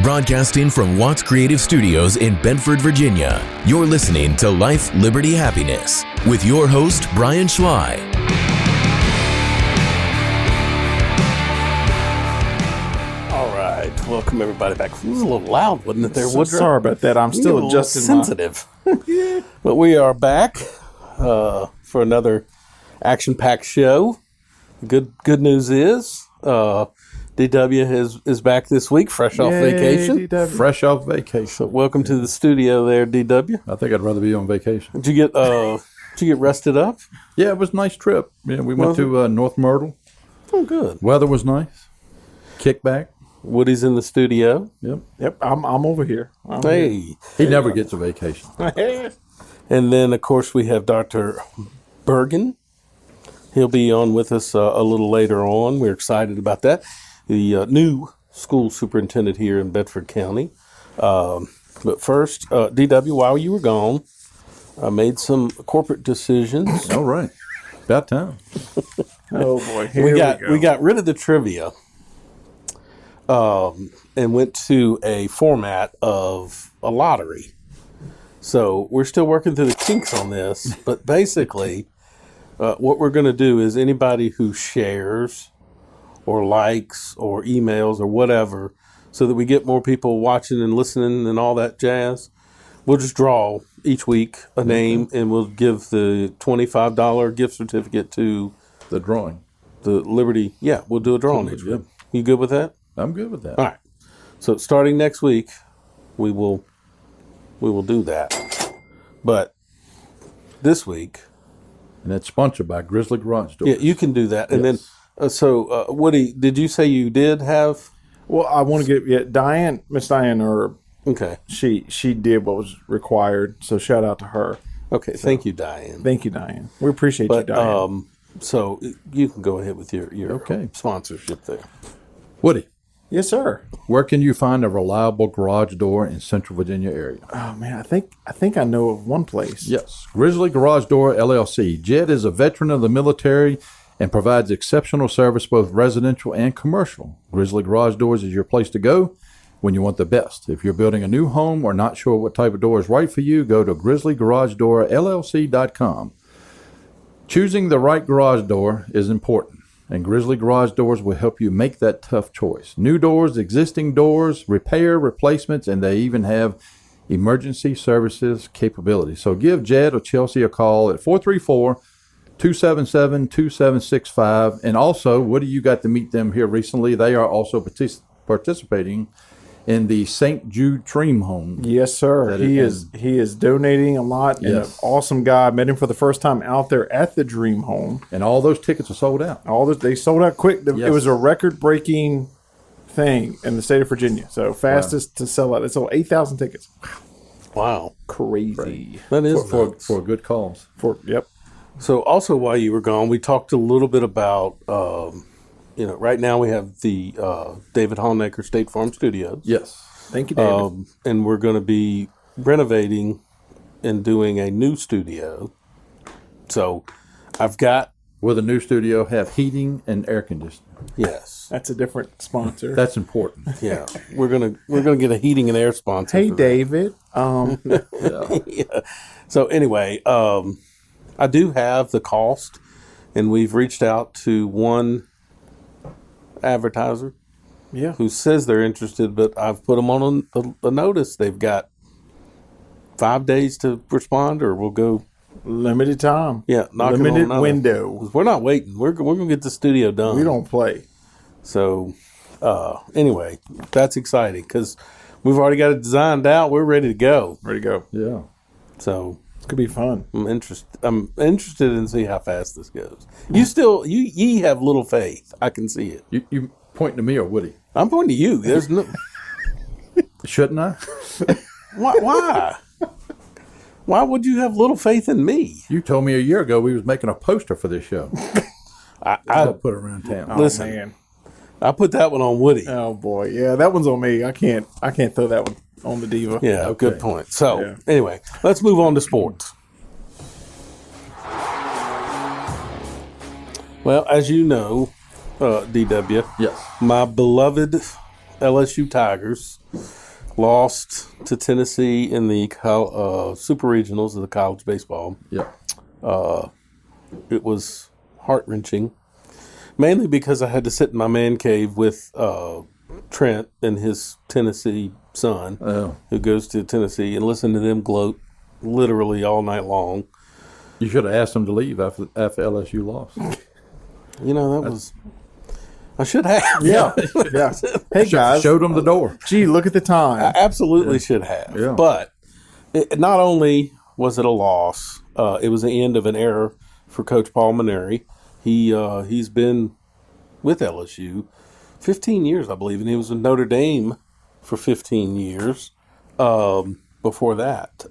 Broadcasting from Watts Creative Studios in Bedford, Virginia, you're listening to Life, Liberty, Happiness with your host, Brian Schley. All right, welcome everybody back. It was a little loud, wasn't it there, Woodrow? Sorry about that. I'm still adjusting. Sensitive. But we are back for another action-packed show. Good news is DW is back this week, fresh off vacation. DW. Fresh off vacation. So welcome to the studio there, DW. I think I'd rather be on vacation. Did you get rested up? Yeah, it was a nice trip. Yeah, we went to North Myrtle. Oh, good. Weather was nice. Kickback. Woody's in the studio. Yep, I'm over here. Hey. He never gets a vacation. And then, of course, we have Dr. Bergen. He'll be on with us a little later on. We're excited about that. The new school superintendent here in Bedford County. But first, DW, while you were gone, I made some corporate decisions. All right. About time. Oh boy, here We got rid of the trivia and went to a format of a lottery. So we're still working through the kinks on this, but basically what we're going to do is anybody who shares or likes or emails or whatever, so that we get more people watching and listening and all that jazz, we'll just draw each week a name and we'll give the $25 gift certificate to The drawing. the Liberty. Yeah, we'll do a drawing each week. You good with that? I'm good with that. All right. So starting next week, we will do that. But this week, And it's sponsored by Grizzly Garage Doors. yeah, you can do that. And Yes. then, Woody, did you say you did have? Well, I want to get Miss Diane, or Okay. she did what was required. So shout out to her. Okay. Thank you, Diane. Thank you, Diane. We appreciate But you, Diane. so you can go ahead with your Okay. sponsorship there. Woody, Yes, sir. where can you find a reliable garage door in Central Virginia area? Oh man, I think I know of one place. Yes. Grizzly Garage Door, LLC. Jed is a veteran of the military and provides exceptional service, both residential and commercial. Grizzly Garage Doors is your place to go when you want the best. If you're building a new home or not sure what type of door is right for you, go to grizzlygaragedoorllc.com. Choosing the right garage door is important, and Grizzly Garage Doors will help you make that tough choice. New doors, existing doors, repair, replacements, and they even have emergency services capability. So give Jed or Chelsea a call at 434-277-2765. And also, Woody, you got to meet them here recently. They are also participating in the St. Jude Dream Home. Yes, sir. That He is- is donating a lot. And Yes. an awesome guy. Met him for the first time out there at the Dream Home. And all those tickets are sold out. They sold out quick. Yes. It was a record-breaking thing in the state of Virginia. So fastest to sell out. They sold 8,000 tickets. Wow. Crazy. That is For nuts. a good cause. Yep. So also while you were gone, we talked a little bit about, right now we have the David Hollnecker State Farm Studios. Yes. Thank you, David. And we're going to be renovating and doing a new studio. So I've got, Will the new studio have heating and air conditioning? yes. That's a different sponsor. That's important. Yeah. We're going to get a heating and air sponsor. Hey, for that. David. Yeah. So anyway, I do have the cost, and we've reached out to one advertiser Yeah. who says they're interested, but I've put them on a notice. They've got 5 days to respond, or we'll go. Limited time. Knock Limited it on window. We're not waiting. We're going to get the studio done. We don't play. So anyway, that's exciting because we've already got it designed out. We're ready to go. Ready to go. Yeah. So It's gonna be fun. I'm interested in see how fast this goes. You have little faith. I can see it. You pointing to me or Woody? I'm pointing to you. There's no Shouldn't I? why. Why would you have little faith in me? You told me a year ago we was making a poster for this show. I I'll put it around town. Listen. Oh, man. I put that one on Woody. Oh boy. Yeah, that one's on me. I can't throw that one on the diva. Yeah, Okay. good point. So Yeah. anyway, let's move on to sports. Well, as you know, DW, Yes. my beloved LSU Tigers lost to Tennessee in the Super Regionals of the college baseball. Yeah. It was heart-wrenching, mainly because I had to sit in my man cave with Trent and his Tennessee son, who goes to Tennessee, and listen to them gloat literally all night long. You should have asked them to leave after LSU lost. You know, that was... I should have. Yeah. Yeah. Hey, guys. Showed them the door. Gee, look at the time. I absolutely should have. Yeah. But not only was it a loss, it was the end of an era for Coach Paul Mainieri. He's been with LSU 15 years, I believe, and he was with Notre Dame for 15 years before that.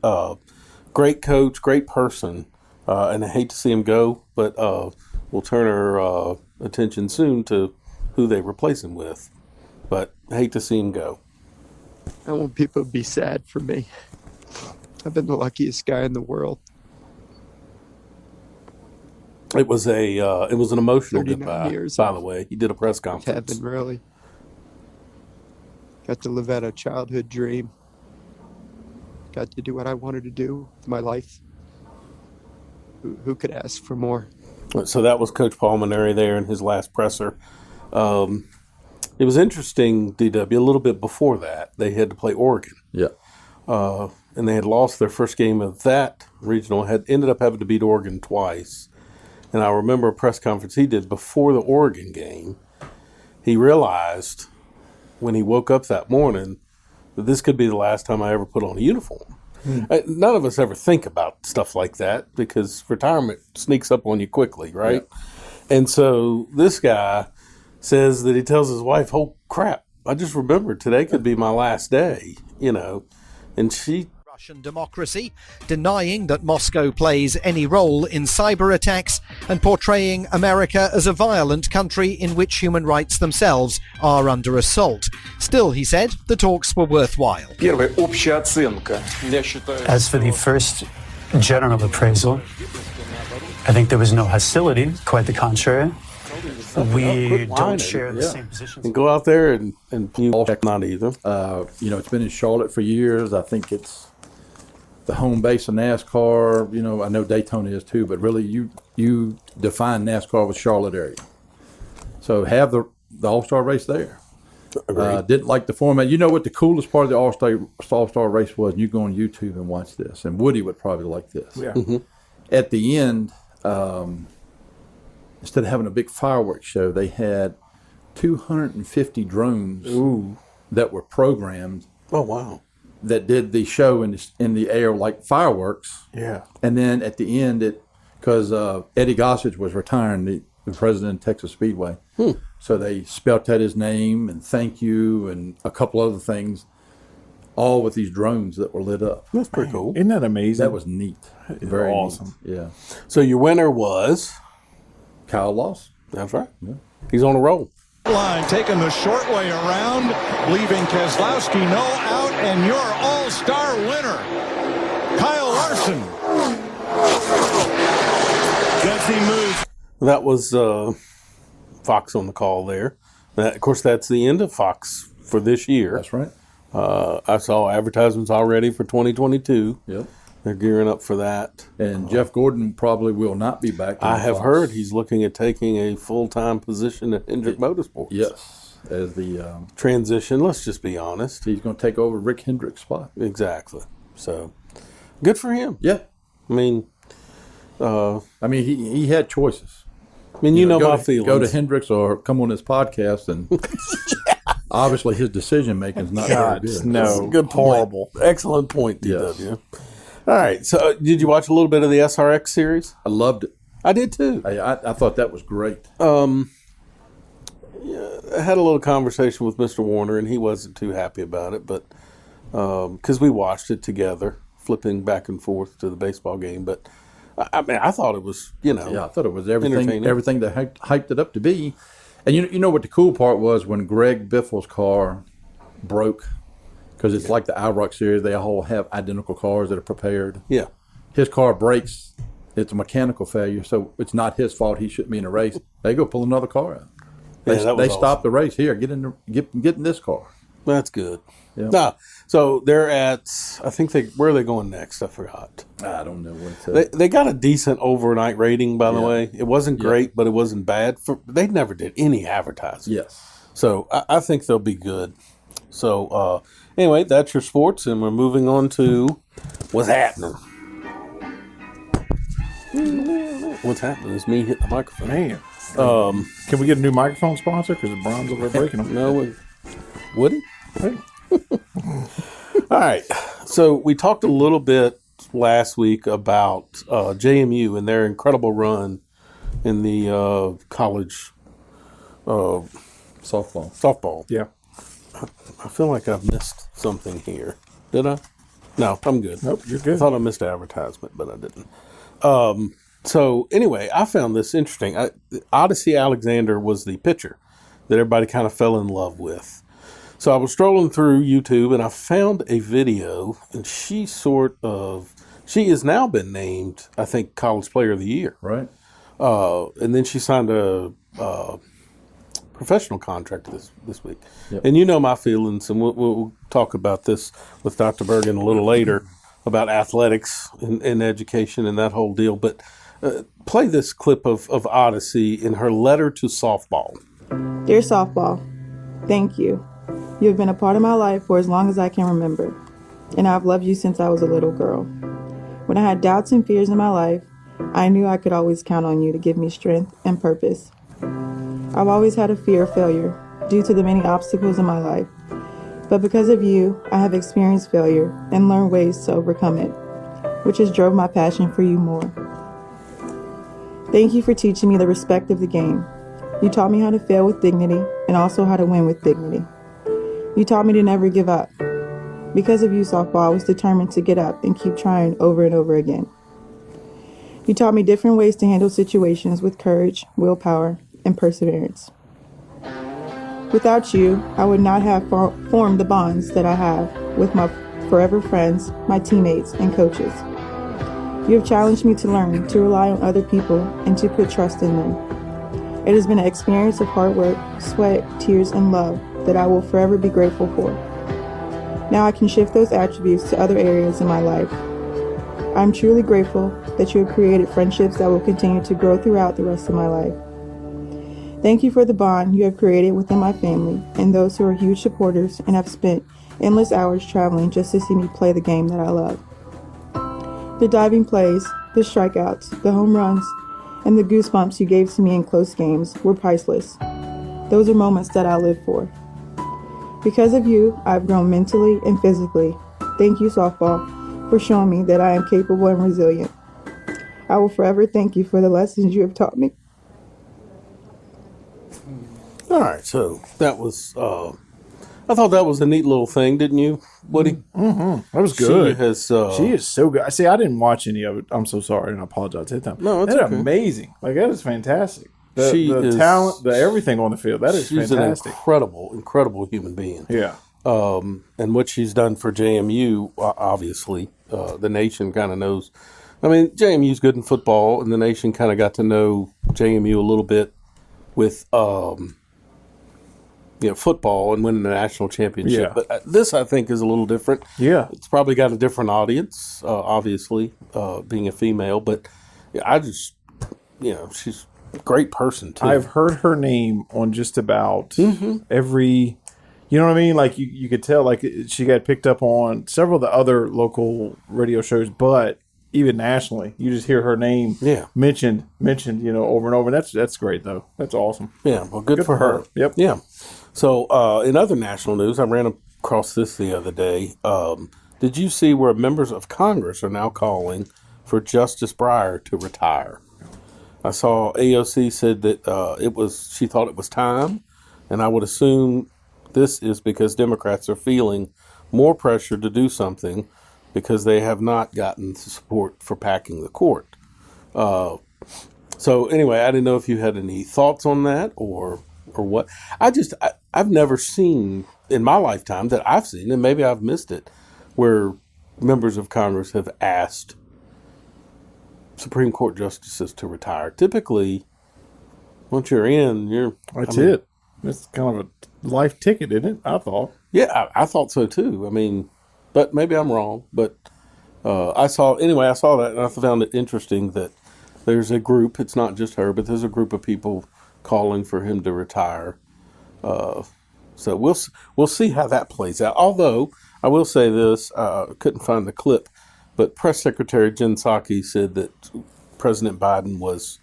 Great coach, great person, and I hate to see him go, but we'll turn our attention soon to who they replace him with. But I hate to see him go. I want people to be sad for me. I've been the luckiest guy in the world. It was an emotional 39 goodbye, years by the way. He did a press conference. Heaven, really. Got to live out a childhood dream. Got to do what I wanted to do with my life. Who could ask for more? So that was Coach Paul Mainieri there in his last presser. It was interesting, DW, a little bit before that, they had to play Oregon. Yeah. And they had lost their first game of that regional, had ended up having to beat Oregon twice. And I remember a press conference he did before the Oregon game. He realized when he woke up that morning that this could be the last time I ever put on a uniform. None of us ever think about stuff like that because retirement sneaks up on you quickly, right? Yeah. And so this guy says that he tells his wife, "Oh, crap, I just remembered today could be my last day," and she... Russian democracy, denying that Moscow plays any role in cyber attacks and portraying America as a violent country in which human rights themselves are under assault. Still, he said, the talks were worthwhile. As for the first general appraisal, I think there was no hostility, quite the contrary. We don't share the same positions. And go out there and you not either. It's been in Charlotte for years. I think it's the home base of NASCAR. I know Daytona is too, but really you define NASCAR with Charlotte area. So have the All-Star race there. Didn't like the format. You know what the coolest part of the All-Star race was? And you go on YouTube and watch this. And Woody would probably like this. Yeah. Mm-hmm. At the end, instead of having a big fireworks show, they had 250 drones that were programmed. Oh, wow. That did the show in the air like fireworks. Yeah. And then at the end, because Eddie Gossage was retiring, the president of Texas Speedway. So they spelt out his name and thank you and a couple other things, all with these drones that were lit up. That's pretty cool. Isn't that amazing? That was neat. Very awesome. Neat. Yeah. So your winner was? Kyle Lawson. That's right. Yeah. He's on a roll. Line taking the short way around, leaving Keselowski no out, and your all-star winner, Kyle Larson. Does he move? That was Fox on the call there. Of course, that's the end of Fox for this year. That's right. I saw advertisements already for 2022. Yep. They're gearing up for that. And Jeff Gordon probably will not be back. I have heard he's looking at taking a full-time position at Hendrick Motorsports. Yes, as the transition. Let's just be honest. He's going to take over Rick Hendrick's spot. Exactly. So, good for him. Yeah. I mean, he had choices. I mean, you know my feelings. Go to Hendricks or come on this podcast, and obviously his decision making is not very good. No, good point. Horrible. Excellent point, DW. Yes. All right. So, did you watch a little bit of the SRX series? I loved it. I did too. I thought that was great. I had a little conversation with Mr. Warner, and he wasn't too happy about it, but because we watched it together, flipping back and forth to the baseball game. But I thought it was, I thought it was everything that hyped it up to be. And you know what the cool part was when Greg Biffle's car broke. Because it's like the IROC series, they all have identical cars that are prepared. Yeah. His car breaks, it's a mechanical failure, so it's not his fault. He shouldn't be in a race. They go pull another car out. They, Yeah, that was they stopped the race. Here, get in this car. That's good. Yeah. No, so they're at. I think where are they going next? I forgot. I don't know what. They got a decent overnight rating, by the Yeah. way. It wasn't great, but it wasn't bad. They never did any advertising. Yes. So I think they'll be good. So anyway, that's your sports, and we're moving on to what's happening. What's happening is me hitting the microphone. Man. Can we get a new microphone sponsor? Because Brian's over there breaking them. No, would he? Hey. All right. So we talked a little bit last week about JMU and their incredible run in the college softball. Yeah. I feel like I've missed something here. Did I? No, I'm good. Nope, you're I good. thought I missed an advertisement, but I didn't. So anyway, I found this interesting. Odyssey Alexander was the pitcher that everybody kind of fell in love with. So I was strolling through YouTube and I found a video, and she has now been named, I think, College Player of the Year. Right. And then she signed a professional contract this week. Yep. And you know my feelings, and we'll talk about this with Dr. Bergen a little later about athletics and education and that whole deal. But play this clip of Odyssey in her letter to softball. Dear softball, thank you. You have been a part of my life for as long as I can remember, and I've loved you since I was a little girl. When I had doubts and fears in my life, I knew I could always count on you to give me strength and purpose. I've always had a fear of failure due to the many obstacles in my life, but because of you, I have experienced failure and learned ways to overcome it, which has drove my passion for you more. Thank you for teaching me the respect of the game. You taught me how to fail with dignity and also how to win with dignity. You taught me to never give up. Because of you, softball, I was determined to get up and keep trying over and over again. You taught me different ways to handle situations with courage, willpower, and perseverance. Without you, I would not have formed the bonds that I have with my forever friends, my teammates, and coaches. You have challenged me to learn to rely on other people and to put trust in them. It has been an experience of hard work, sweat, tears, and love that I will forever be grateful for. Now I can shift those attributes to other areas in my life. I'm truly grateful that you have created friendships that will continue to grow throughout the rest of my life. Thank you for the bond you have created within my family and those who are huge supporters and have spent endless hours traveling just to see me play the game that I love. The diving plays, the strikeouts, the home runs, and the goosebumps you gave to me in close games were priceless. Those are moments that I live for. Because of you, I've grown mentally and physically. Thank you, softball, for showing me that I am capable and resilient. I will forever thank you for the lessons you have taught me. All right, so that was. I thought that was a neat little thing, didn't you, Woody? Mm-hmm. That was good. She is so good. See, I didn't watch any of it. I'm so sorry, and I apologize to them. No, it's That's okay. amazing. Like, that is fantastic. The is, talent, everything on the field. That is she's fantastic. an incredible human being. Yeah. And what she's done for JMU, obviously, the nation kind of knows. I mean, JMU's good in football, and the nation kind of got to know JMU a little bit with football and winning the national championship. Yeah. But this, I think, is a little different. Yeah. It's probably got a different audience, obviously, being a female. But I just, she's a great person, too. I've heard her name on just about every, you know what I mean? Like, you could tell, like, she got picked up on several of the other local radio shows, but even nationally, you just hear her name mentioned, over and over. That's great, though. That's awesome. Yeah, well, good for her. Yep. Yeah. So, in other national news, I ran across this the other day. Did you see where members of Congress are now calling for Justice Breyer to retire? I saw AOC said that she thought it was time, and I would assume this is because Democrats are feeling more pressure to do something because they have not gotten the support for packing the court. So anyway, I didn't know if you had any thoughts on that or what. I've never seen in my lifetime that I've seen, and maybe I've missed it, where members of Congress have asked Supreme Court justices to retire. Typically, once you're in, That's it. It's kind of a life ticket, isn't it? I thought. Yeah, I thought so too. I mean, but maybe I'm wrong. But I saw that, and I found it interesting that there's a group. It's not just her, but there's a group of people calling for him to retire. So we'll see how that plays out. Although I will say this, couldn't find the clip, but Press Secretary Jen Psaki said that President Biden was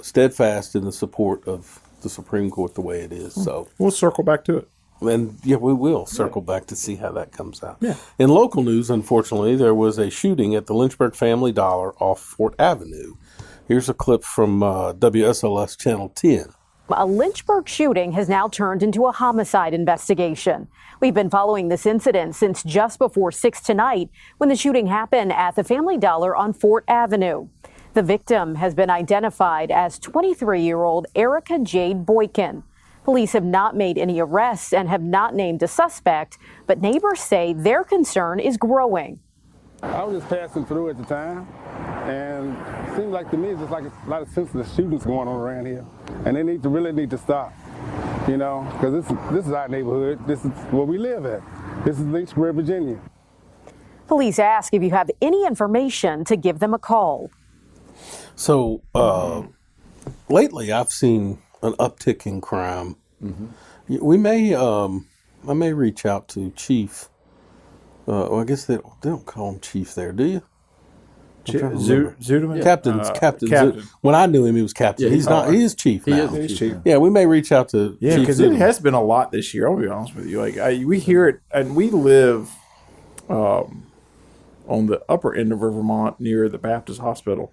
steadfast in the support of the Supreme Court the way it is. So we'll circle back to it. And yeah, we will circle back to see how that comes out. Yeah. In local news, unfortunately, there was a shooting at the Lynchburg Family Dollar off Fort Avenue. Here's a clip from WSLS Channel 10. A Lynchburg shooting has now turned into a homicide investigation. We've been following this incident since just before 6 tonight when the shooting happened at the Family Dollar on Fort Avenue. The victim has been identified as 23-year-old Erica Jade Boykin. Police have not made any arrests and have not named a suspect, but neighbors say their concern is growing. I was just passing through at the time, and it seems like to me it's just like a lot of senseless shootings going on around here, and they really need to stop, you know, because this is our neighborhood. This is where we live at. This is Lynchburg, Virginia. Police ask if you have any information to give them a call. So lately, I've seen an uptick in crime. We may, I may reach out to Chief. Well, I guess they don't call him Chief there, do you? Zuderman? Captain. Captain. When I knew him, he was Captain. Yeah, he's not. He is Chief now. He's Chief. Yeah, we may reach out to Yeah, Chief because it Zuderman. has been a lot this year. I'll be honest with you. Like we hear it, and we live on the upper end of Vermont near the Baptist Hospital.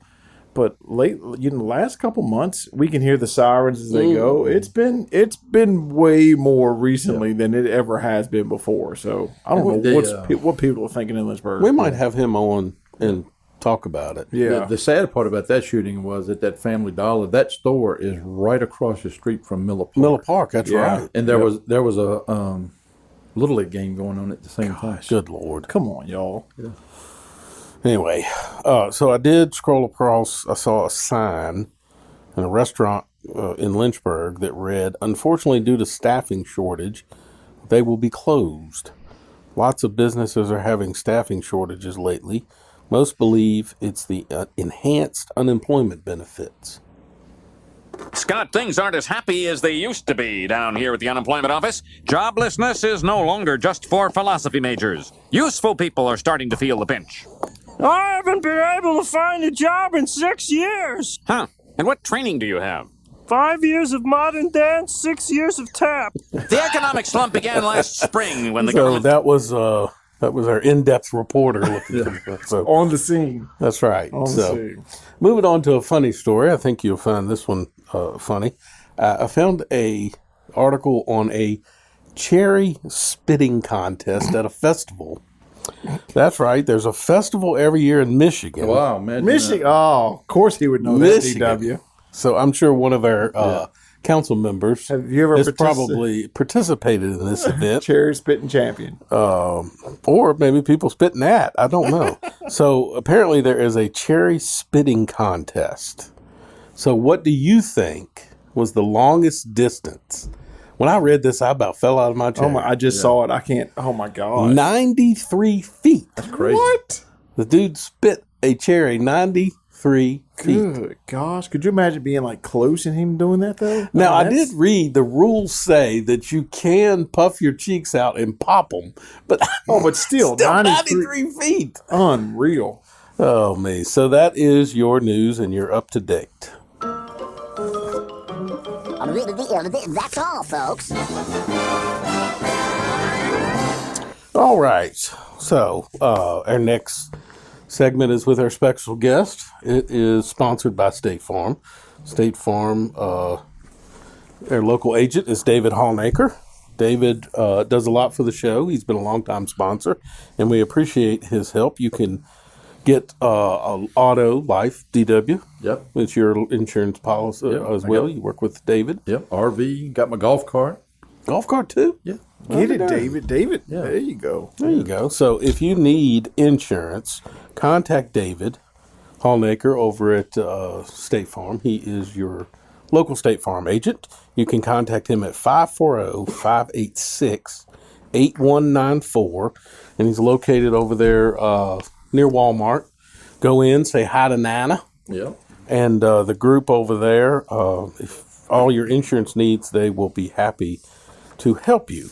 But the last couple months, we can hear the sirens as they go. It's been way more recently than it ever has been before. So I don't know what people are thinking in Lynchburg. We might have him on and talk about it. Yeah. The sad part about that shooting was that Family Dollar, that store is right across the street from Miller Park. Miller Park, that's right. And there was a Little League game going on at the same time. Good Lord. Come on, y'all. Yeah. Anyway, so I did scroll across. I saw a sign in a restaurant in Lynchburg that read, "Unfortunately, due to staffing shortage, they will be closed." Lots of businesses are having staffing shortages lately. Most believe it's the enhanced unemployment benefits. Scott, things aren't as happy as they used to be down here at the unemployment office. Joblessness is no longer just for philosophy majors. Useful people are starting to feel the pinch. I haven't been able to find a job in 6 years. Huh. And what training do you have? 5 years of modern dance, 6 years of tap. The economic slump began last spring when the So government... that was our in-depth reporter looking so on the scene. That's right. On the scene. Moving on to a funny story. I think you'll find this one funny. I found a article on a cherry spitting contest at a festival. That's right. There's a festival every year in Michigan. Wow, man. Michigan. Oh, of course he would know Michigan. that, DW. So I'm sure one of our council members Have you ever has probably participated in this event. Cherry spitting champion. Or maybe people spitting at. I don't know. So apparently there is a cherry spitting contest. So what do you think was the longest distance? When I read this, I about fell out of my chair. I just saw it. I can't. Oh my God. 93 feet. That's crazy. What? The dude spit a cherry 93 feet. Good gosh. Could you imagine being like close and him doing that though? Now, I did read the rules say that you can puff your cheeks out and pop them, but but still 93 feet. Unreal. Oh, me. So that is your news, and you're up to date. That's all, folks. All right. So our next segment is with our special guest. It is sponsored by State Farm. State Farm, their local agent is David Hallnaker. David does a lot for the show. He's been a longtime sponsor, and we appreciate his help. You can get auto, life, DW. Yep. It's your insurance policy as well. You work with David. Yep. RV. Got my golf cart. Golf cart too? Yeah. Get it, David. David. Yeah. There you go. There you go. So if you need insurance, contact David Hallnaker over at State Farm. He is your local State Farm agent. You can contact him at 540-586-8194, and he's located over there near Walmart. Go in, say hi to Nana. Yep. And the group over there, if all your insurance needs, they will be happy to help you.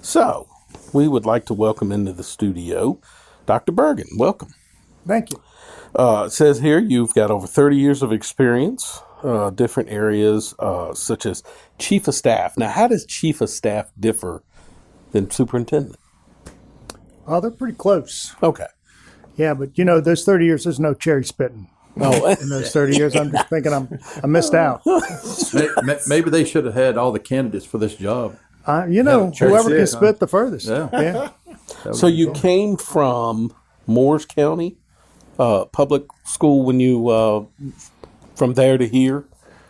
So, we would like to welcome into the studio Dr. Bergen. Welcome. Thank you. It says here you've got over 30 years of experience, different areas such as chief of staff. Now, how does chief of staff differ than superintendent? Oh, they're pretty close. Okay. Yeah, but you know, those 30 years, there's no cherry spitting. Oh. In those 30 years, I'm just thinking I missed out. Maybe they should have had all the candidates for this job. Whoever can spit the furthest. Yeah. So you came from Moores County public school when you, from there to here?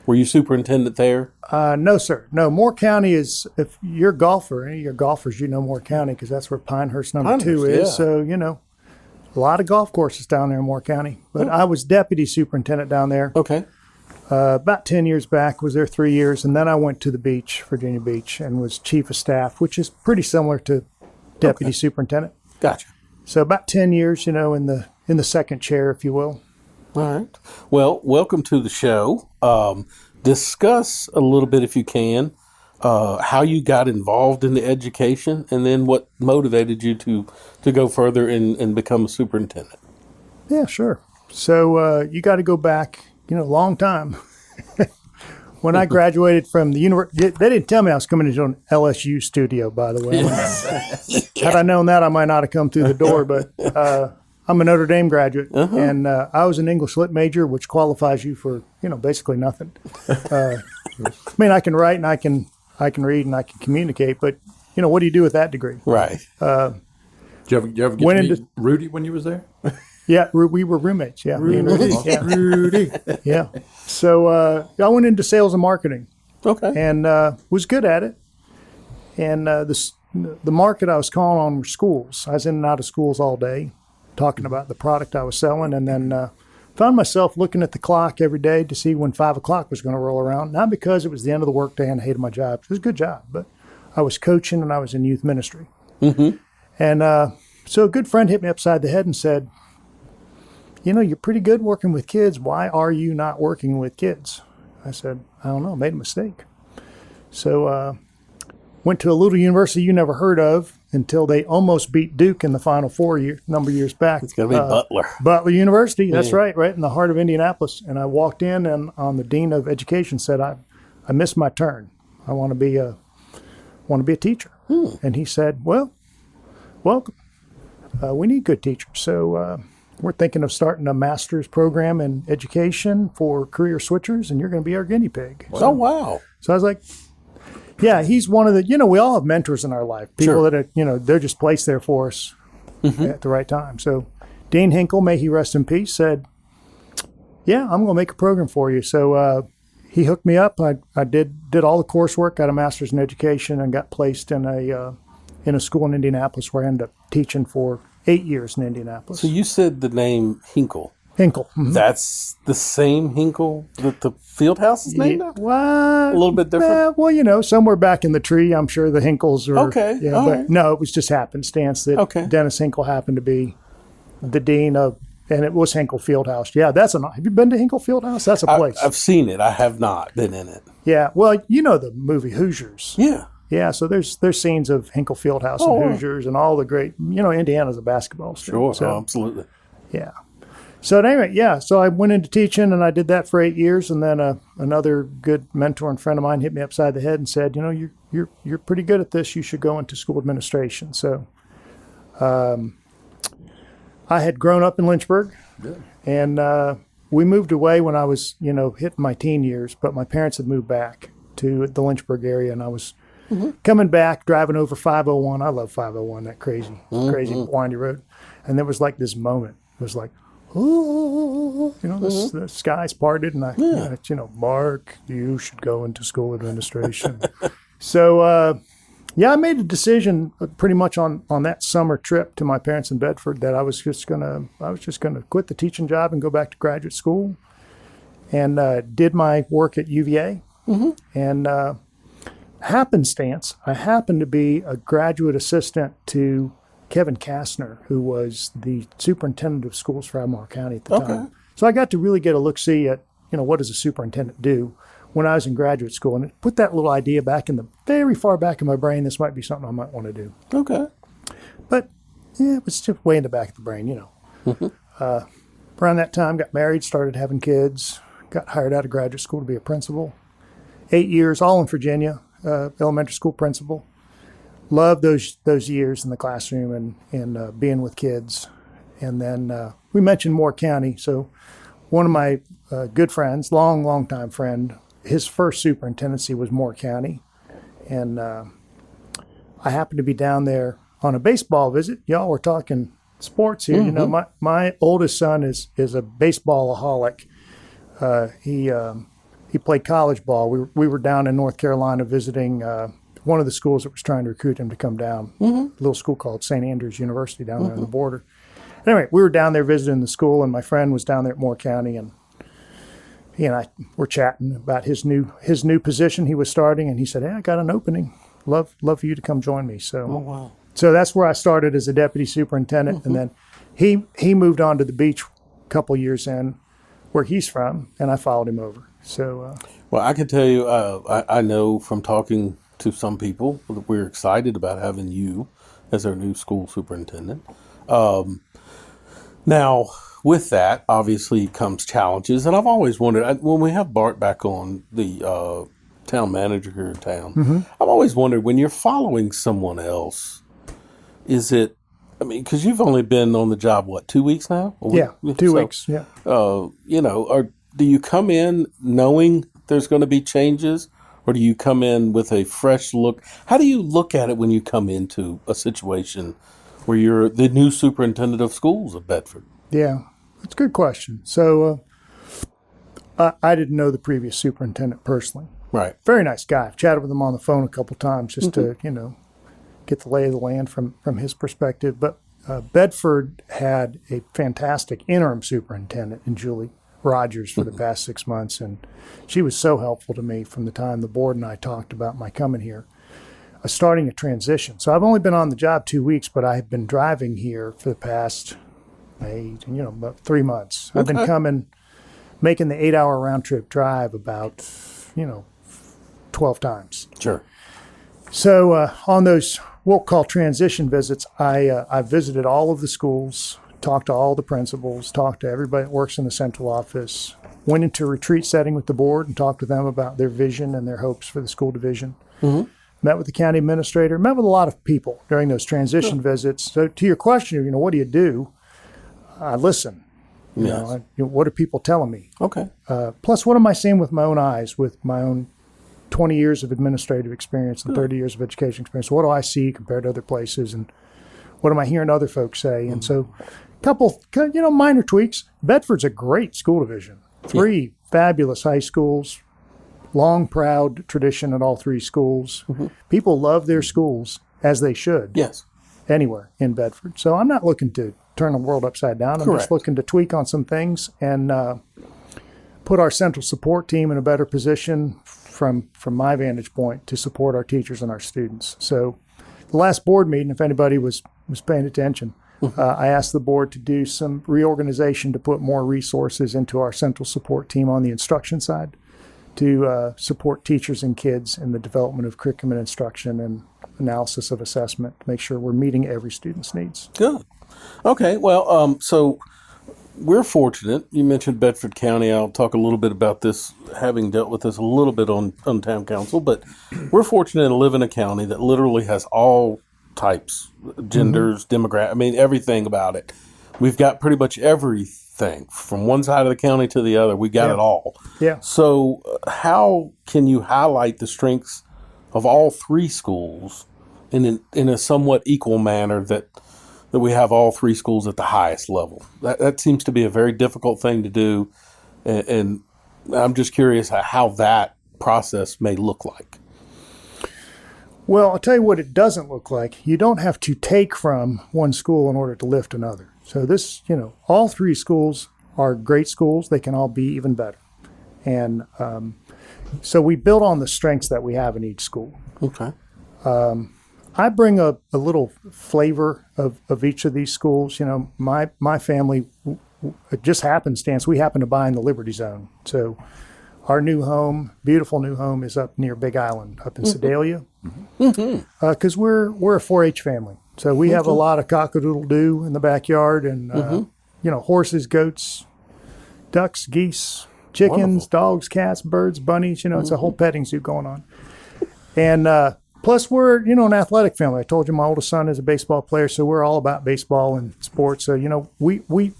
Were you superintendent there? No, sir. No, Moore County is, if you're a golfer, any of your golfers, you know Moore County because that's where Pinehurst number 2 is. Yeah. So, you know, a lot of golf courses down there in Moore County. But I was deputy superintendent down there. Okay. About 10 years back, was there 3 years, and then I went to the beach, Virginia Beach, and was chief of staff, which is pretty similar to deputy superintendent. Gotcha. So about 10 years, you know, in the second chair, if you will. All right. Well, welcome to the show. Discuss a little bit, if you can, how you got involved in the education, and then what motivated you to go further and become a superintendent. Yeah, sure. So you got to go back, you know, a long time. When I graduated from the university, they didn't tell me I was coming into an LSU studio, by the way. Had I known that, I might not have come through the door, but I'm a Notre Dame graduate, and I was an English Lit major, which qualifies you for, you know, basically nothing. I mean, I can write and I can read and I can communicate, but, you know, what do you do with that degree? Right. Did you ever get to meet Rudy when you was there? Yeah, we were roommates. Yeah, Rudy. Yeah. Rudy. Yeah. So I went into sales and marketing. Okay. And was good at it. And the market I was calling on were schools. I was in and out of schools all day, talking about the product I was selling, and then found myself looking at the clock every day to see when 5 o'clock was going to roll around. Not because it was the end of the workday and I hated my job. It was a good job, but I was coaching and I was in youth ministry. Mm-hmm. And so a good friend hit me upside the head and said, you know, you're pretty good working with kids. Why are you not working with kids? I said, I don't know, made a mistake. So went to a little university you never heard of until they almost beat Duke in the Final Four number of years back. It's going to be Butler. Butler University, that's right in the heart of Indianapolis. And I walked in, and the dean of education said, I missed my turn. I want to be a teacher. And he said, well, welcome. We need good teachers. So we're thinking of starting a master's program in education for career switchers, and you're going to be our guinea pig. Oh, wow. So I was like, yeah, he's one of the, you know, we all have mentors in our life. People that are, you know, they're just placed there for us at the right time. So Dean Hinkle, may he rest in peace, said, yeah, I'm going to make a program for you. So he hooked me up. I did all the coursework, got a master's in education, and got placed in a school in Indianapolis where I ended up teaching for 8 years in Indianapolis. So you said the name Hinkle. Hinkle. Mm-hmm. That's the same Hinkle that the field house is named after? What? A little bit different? Well, you know, somewhere back in the tree, I'm sure the Hinkles are. Okay. Yeah, all but right. no, it was just happenstance that Dennis Hinkle happened to be the dean of, and it was Hinkle Fieldhouse. Yeah, have you been to Hinkle Fieldhouse? That's a place. I've seen it. I have not been in it. Yeah. Well, you know the movie Hoosiers. Yeah. Yeah, so there's scenes of Hinkle Fieldhouse and Hoosiers and all the great, you know, Indiana's a basketball state. Sure, so, absolutely. Yeah. So at any rate, yeah, so I went into teaching and I did that for 8 years, and then another good mentor and friend of mine hit me upside the head and said, you know, you're pretty good at this. You should go into school administration. So I had grown up in Lynchburg, and we moved away when I was, you know, hitting my teen years, but my parents had moved back to the Lynchburg area, and I was coming back, driving over 501. I love 501, that crazy windy road. And there was like this moment. It was like, oh, you know, the skies parted, and you know, Mark, you should go into school administration. So, I made a decision pretty much on that summer trip to my parents in Bedford that I was just gonna quit the teaching job and go back to graduate school. and did my work at UVA. And happenstance, I happened to be a graduate assistant to Kevin Kastner, who was the superintendent of schools for Albemarle County at the time. So I got to really get a look-see at, what does a superintendent do when I was in graduate school, and it put that little idea back in the very far back of my brain. This might be something I might want to do. Okay. But yeah, it was just way in the back of the brain, Around that time, got married, started having kids, got hired out of graduate school to be a principal. 8 years, all in Virginia, elementary school principal. Loved those years in the classroom and being with kids. And then we mentioned Moore County. So one of my good friends, long time friend, his first superintendency was Moore County. And I happened to be down there on a baseball visit. Y'all were talking sports here. My oldest son is a baseball-aholic. He played college ball. We were down in North Carolina visiting one of the schools that was trying to recruit him to come down, a little school called St. Andrews University down there on the border. Anyway, we were down there visiting the school, and my friend was down there at Moore County, and he and I were chatting about his new position he was starting, and he said, "Hey, I got an opening. Love for you to come join me." So, So that's where I started as a deputy superintendent, and then he moved on to the beach a couple years in, where he's from, and I followed him over. So, well, I can tell you, I know from talking to some people that we're excited about having you as our new school superintendent. Now, with that, obviously comes challenges, and I've always wondered, when we have Bart back on, the town manager here in town, I've always wondered, when you're following someone else, is it, because you've only been on the job, 2 weeks now? Yeah, 2 weeks, yeah. Do you come in knowing there's going to be changes, or do you come in with a fresh look? How do you look at it when you come into a situation where you're the new superintendent of schools of Bedford? Yeah, that's a good question. So I didn't know the previous superintendent personally. Right. Very nice guy. I've chatted with him on the phone a couple times just to, get the lay of the land from his perspective. But Bedford had a fantastic interim superintendent in Julie Rogers for the past 6 months, and she was so helpful to me from the time the board and I talked about my coming here, starting a transition. So I've only been on the job 2 weeks, but I have been driving here for the past, about 3 months. I've been coming, making the 8-hour round trip drive about, 12 times. Sure. So on those, we'll call transition visits, I visited all of the schools, talked to all the principals, talked to everybody that works in the central office, went into a retreat setting with the board and talked to them about their vision and their hopes for the school division. Met with the county administrator, met with a lot of people during those transition visits. So to your question, what do you do? I listen. What are people telling me? Okay. Plus, what am I seeing with my own eyes, with my own 20 years of administrative experience and 30 years of education experience? What do I see compared to other places? And what am I hearing other folks say? And so couple, minor tweaks. Bedford's a great school division. 3 fabulous high schools, long, proud tradition at all 3 schools. People love their schools, as they should. Yes. Anywhere in Bedford. So I'm not looking to turn the world upside down. I'm just looking to tweak on some things and put our central support team in a better position from my vantage point to support our teachers and our students. So the last board meeting, if anybody was paying attention, I asked the board to do some reorganization to put more resources into our central support team on the instruction side to support teachers and kids in the development of curriculum and instruction and analysis of assessment to make sure we're meeting every student's needs. Good. Okay. Well, so we're fortunate. You mentioned Bedford County. I'll talk a little bit about this, having dealt with this a little bit on town council, but we're fortunate to live in a county that literally has all types, genders, demographics, everything about it. We've got pretty much everything from one side of the county to the other. We got it all. Yeah. So how can you highlight the strengths of all 3 schools in a somewhat equal manner that we have all 3 schools at the highest level? That seems to be a very difficult thing to do, and I'm just curious how that process may look like. Well, I'll tell you what it doesn't look like. You don't have to take from one school in order to lift another. So this, all 3 schools are great schools. They can all be even better. And so we build on the strengths that we have in each school. Okay. I bring a little flavor of each of these schools. You know, my family, it just happenstance, we happen to buy in the Liberty Zone. So our new home, beautiful new home, is up near Big Island, up in Sedalia. Because we're a 4-H family. So we have a lot of cock-a-doodle-doo in the backyard and, you know, horses, goats, ducks, geese, chickens, dogs, cats, birds, bunnies. You know, it's a whole petting zoo going on. And plus we're, you know, an athletic family. I told you my oldest son is a baseball player, so we're all about baseball and sports. So, you know, we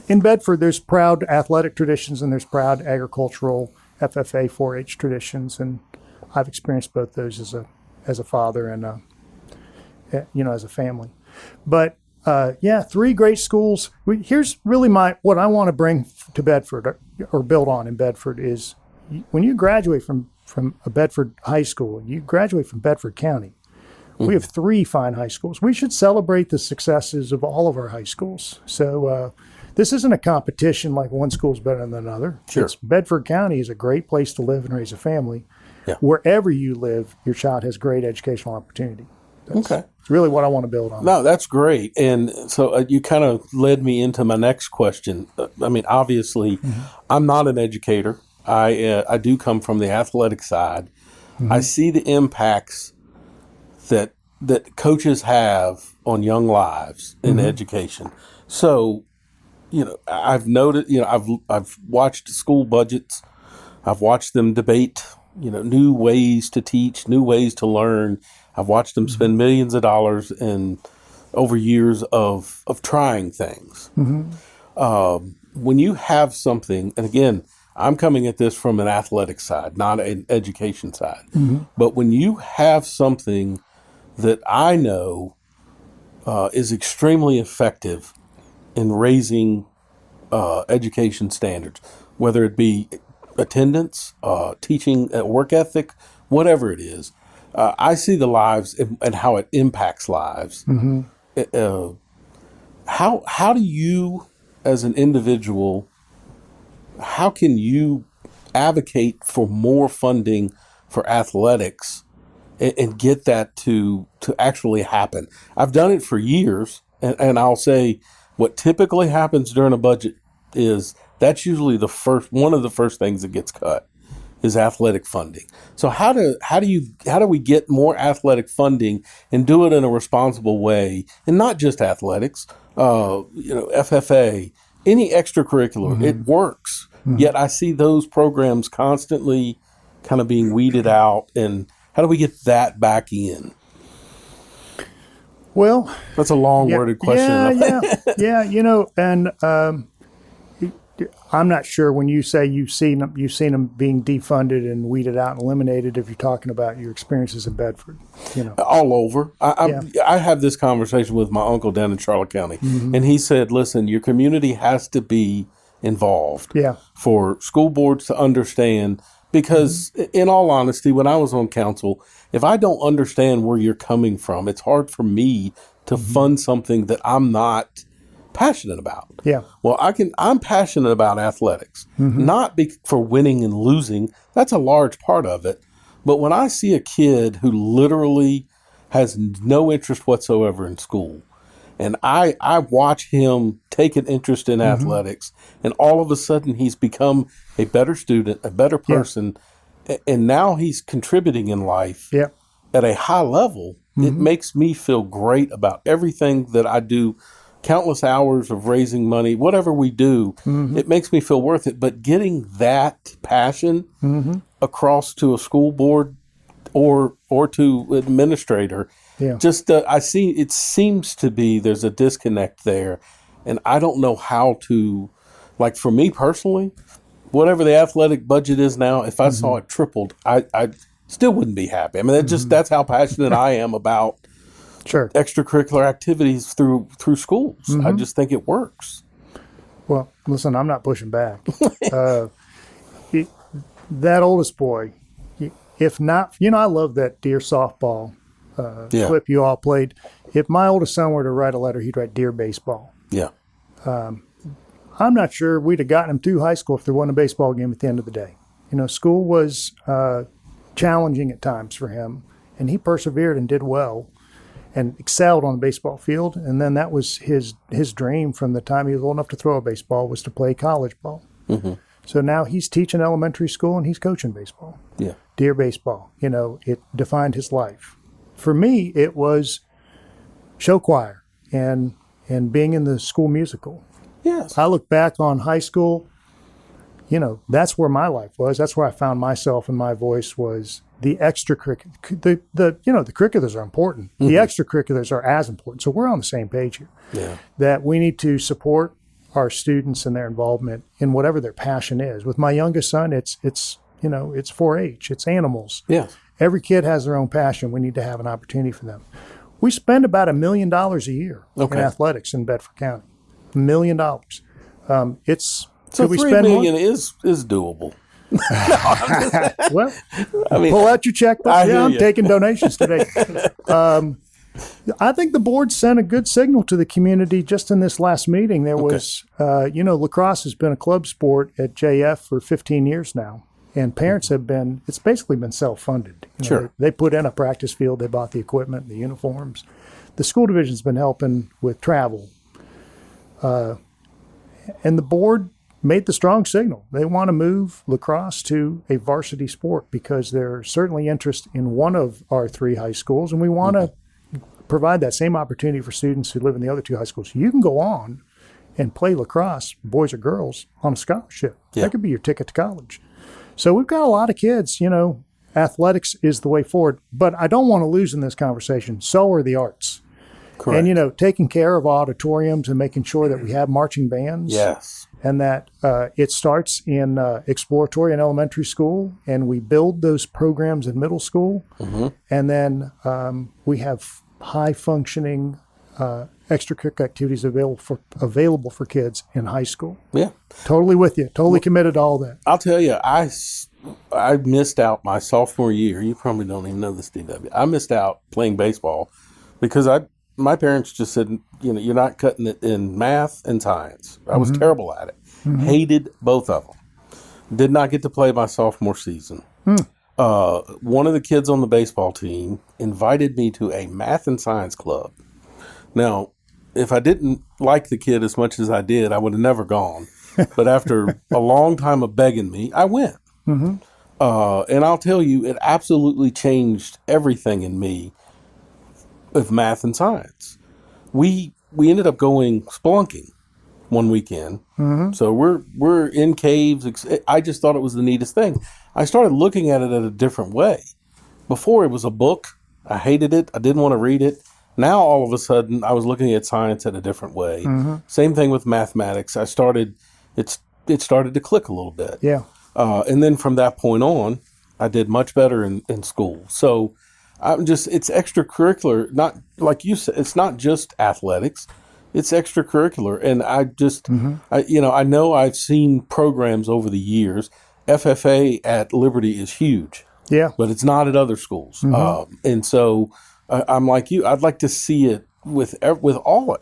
in Bedford, there's proud athletic traditions and there's proud agricultural FFA 4-H traditions. And I've experienced both those as a father and, you know, as a family. But yeah, 3 great schools. Here's really what I want to bring to Bedford or build on in Bedford is when you graduate from a Bedford high school, you graduate from Bedford County. We have 3 fine high schools. We should celebrate the successes of all of our high schools. So this isn't a competition like one school's better than another. Sure. Bedford County is a great place to live and raise a family. Yeah. Wherever you live, your child has great educational opportunity. It's really what I want to build on. No, that's great. And so you kind of led me into my next question. I mean, obviously, I'm not an educator. I do come from the athletic side. I see the impacts that coaches have on young lives in education. So, you know, I've noted, you know, I've watched school budgets. I've watched them debate, you know, new ways to teach, new ways to learn. I've watched them spend millions of dollars over years of trying things. When you have something, and again, I'm coming at this from an athletic side, not an education side. But when you have something that I know is extremely effective in raising education standards, whether it be attendance, teaching, work ethic, whatever it is, I see the lives and how it impacts lives. How do you, as an individual, how can you advocate for more funding for athletics and get that to actually happen? I've done it for years, and I'll say what typically happens during a budget is that's usually one of the first things that gets cut is athletic funding. So how do we get more athletic funding and do it in a responsible way, and not just athletics, you know, FFA, any extracurricular, it works. Yet I see those programs constantly kind of being weeded out, and how do we get that back in? Well, that's a long-worded question. Yeah. You know, and I'm not sure when you say you've seen them being defunded and weeded out and eliminated, if you're talking about your experiences in Bedford. You know, all over. I have this conversation with my uncle down in Charlotte County, and he said, "Listen, your community has to be involved. For school boards to understand." Because in all honesty, when I was on council, if I don't understand where you're coming from, it's hard for me to fund something that I'm not passionate about. Well, I'm passionate about athletics, not for winning and losing. That's a large part of it. But when I see a kid who literally has no interest whatsoever in school, and I watch him take an interest in athletics, and all of a sudden he's become a better student, a better person, and now he's contributing in life at a high level. It makes me feel great about everything that I do, countless hours of raising money, whatever we do, it makes me feel worth it. But getting that passion across to a school board or to administrator, I see it seems to be there's a disconnect there, and I don't know how to. Like for me personally, whatever the athletic budget is now, if I saw it tripled, I still wouldn't be happy. I mean, that's how passionate I am about extracurricular activities through schools. I just think it works. Well, listen, I'm not pushing back. That oldest boy, if not, you know, I love that Dear softball clip you all played. If my oldest son were to write a letter, he'd write Dear baseball. I'm not sure we'd have gotten him through high school if there wasn't a baseball game at the end of the day. You know, school was challenging at times for him, and he persevered and did well and excelled on the baseball field. And then that was his dream from the time he was old enough to throw a baseball, was to play college ball. Mm-hmm. So now he's teaching elementary school and he's coaching baseball. Yeah. Deer baseball, you know, it defined his life. For me, it was show choir and being in the school musical. Yes. I look back on high school, you know, that's where my life was. That's where I found myself, and my voice was the extracurricular. The curriculars are important. Mm-hmm. The extracurriculars are as important. So we're on the same page here. Yeah. That we need to support our students and their involvement in whatever their passion is. With my youngest son, it's 4-H, it's animals. Yeah. Every kid has their own passion. We need to have an opportunity for them. We spend about $1 million a year in athletics in Bedford County. $1 million. So $3 million is doable. Well, I mean, pull out your checkbook. I'm taking donations today. I think the board sent a good signal to the community just in this last meeting. There was, lacrosse has been a club sport at JF for 15 years now. And parents it's basically been self-funded. Sure. They put in a practice field, they bought the equipment, the uniforms. The school division's been helping with travel. And the board made the strong signal. They want to move lacrosse to a varsity sport because there's certainly interest in one of our 3 high schools, and we want to provide that same opportunity for students who live in the other 2 high schools. You can go on and play lacrosse, boys or girls, on a scholarship. Yeah. That could be your ticket to college. So we've got a lot of kids, athletics is the way forward. But I don't want to lose in this conversation. So are the arts. Correct. And, taking care of auditoriums and making sure that we have marching bands. Yes. And that it starts in exploratory and elementary school, and we build those programs in middle school. Mm-hmm. And then we have high-functioning extracurricular activities available for kids in high school. Yeah. Totally with you. Totally committed to all that. I'll tell you, I missed out my sophomore year. You probably don't even know this, DW. I missed out playing baseball because my parents just said, you're not cutting it in math and science. I was terrible at it. Mm-hmm. Hated both of them. Did not get to play my sophomore season. One of the kids on the baseball team invited me to a math and science club. Now, if I didn't like the kid as much as I did, I would have never gone. But after a long time of begging me, I went. Mm-hmm. And I'll tell you, it absolutely changed everything in me with math and science. We ended up going spelunking one weekend. Mm-hmm. So we're in caves. I just thought it was the neatest thing. I started looking at it in a different way. Before, it was a book. I hated it. I didn't want to read it. Now, all of a sudden, I was looking at science in a different way. Mm-hmm. Same thing with mathematics. It started to click a little bit. Yeah. And then from that point on, I did much better in school. So it's extracurricular, not like you said, it's not just athletics, it's extracurricular. And I know I've seen programs over the years. FFA at Liberty is huge. Yeah. But it's not at other schools. Mm-hmm. And so I'm like you, I'd like to see it with all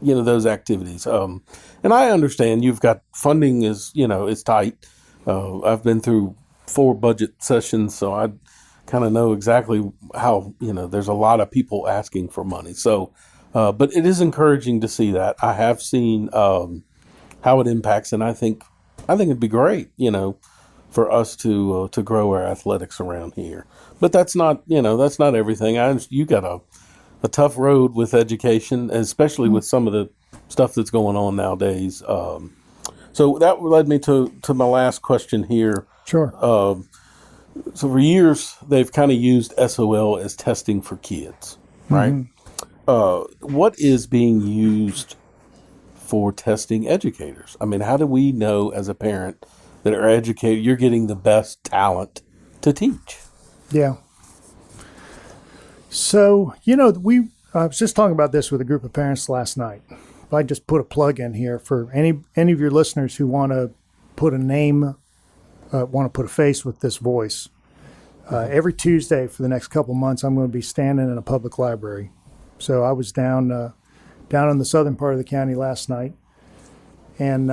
those activities. And I understand you've got funding is tight. I've been through 4 budget sessions, so I kind of know exactly how, there's a lot of people asking for money. So, but it is encouraging to see that. I have seen how it impacts, and I think it'd be great, for us to grow our athletics around here. But that's not everything. You got a tough road with education, especially with some of the stuff that's going on nowadays. So that led me to my last question here. Sure. So for years, they've kind of used SOL as testing for kids, right? Mm-hmm. What is being used for testing educators? I mean, how do we know as a parent that our educator, you're getting the best talent to teach? Yeah. So, I was just talking about this with a group of parents last night. If I just put a plug in here for any of your listeners who want to put a name, want to put a face with this voice. Every Tuesday for the next couple months, I'm going to be standing in a public library. So I was down in the southern part of the county last night, and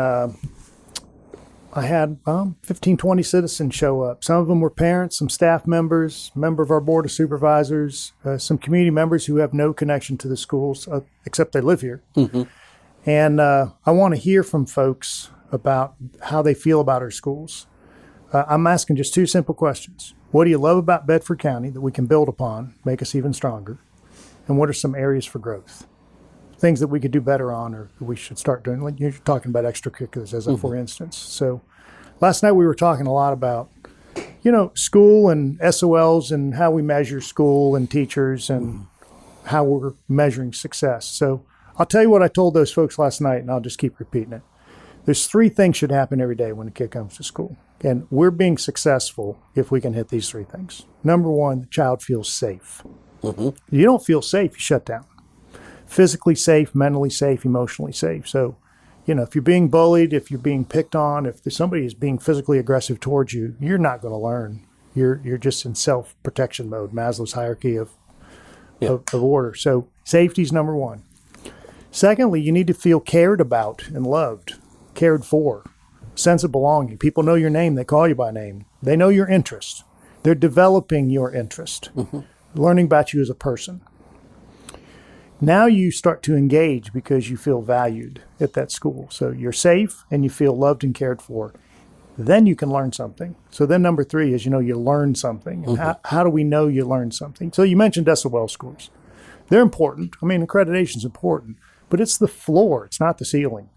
I had 15, 20 citizens show up. Some of them were parents, some staff members, member of our board of supervisors, some community members who have no connection to the schools, except they live here. Mm-hmm. And I want to hear from folks about how they feel about our schools. I'm asking just two simple questions. What do you love about Bedford County that we can build upon, make us even stronger? And what are some areas for growth? Things that we could do better on or we should start doing. Like you're talking about extracurriculars as a for instance. So last night we were talking a lot about, school and SOLs and how we measure school and teachers and how we're measuring success. So I'll tell you what I told those folks last night, and I'll just keep repeating it. There's 3 things should happen every day when a kid comes to school. And we're being successful if we can hit these 3 things. Number 1, the child feels safe. Mm-hmm. You don't feel safe, you shut down. Physically safe, mentally safe, emotionally safe. So, if you're being bullied, if you're being picked on, if somebody is being physically aggressive towards you, you're not going to learn. You're just in self-protection mode, Maslow's hierarchy of order. So safety's number 1. Secondly, you need to feel cared about and loved, cared for, sense of belonging. People know your name. They call you by name. They know your interest. They're developing your interest, learning about you as a person. Now you start to engage because you feel valued at that school. So you're safe and you feel loved and cared for. Then you can learn something. So then number 3 is, you learn something. And how do we know you learned something? So you mentioned SOL scores. They're important. I mean, accreditation is important, but it's the floor. It's not the ceiling.